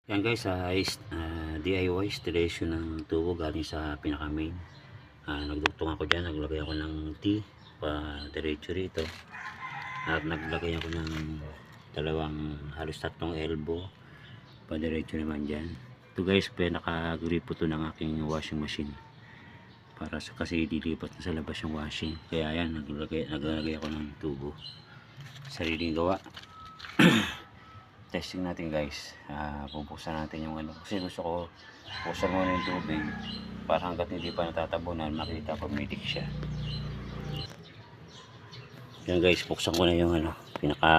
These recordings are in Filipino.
Yan guys, DIY installation ng tubo galing sa pinaka main. Nagdugtong ako dyan, naglagay ako ng T pa diretso rito, at naglagay ako ng halos tatlong elbow pa diretso naman dyan. Ito guys, naka-gripo to ng aking washing machine para kasi dilipat na sa labas yung washing, kaya yan, naglagay ako ng tubo, sariling gawa. Testing natin guys. Bubuksan natin yung kasi gusto ko buksan muna yung tubig para hanggat hindi pa natatabunan makita pag may leak siya. Yan guys, buksan ko na yung pinaka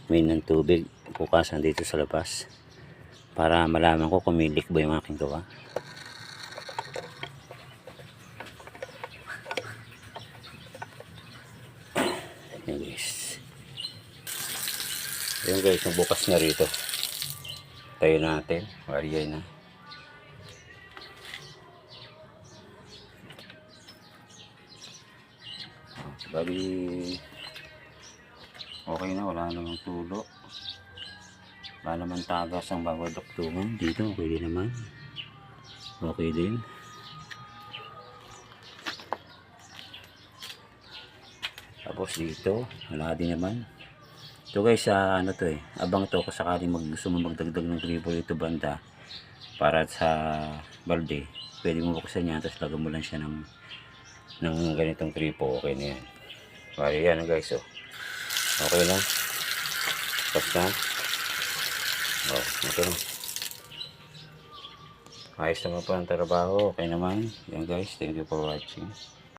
main ng tubig, bukasan dito sa labas para malaman ko kung may leak ba yung aking gawa. Yan guys. Ayan guys, bukas na rito. Tayo natin, wariyay na. Bali, okay na, wala namang tulo. Wala naman tagas ang bawat duktungan. Dito, okay din naman. Okay din. Tapos dito, wala din naman. Ito guys, abang to kung sakaling gusto mo magdagdag ng gripo dito banda para sa balde, pwede mo buksan yan, tapos lagyan mo lang siya ng ganitong gripo, okay na yan. Pare yan guys, okay na, tapos na, ito na, ayos naman po ang trabaho, okay naman. Yan guys, thank you for watching.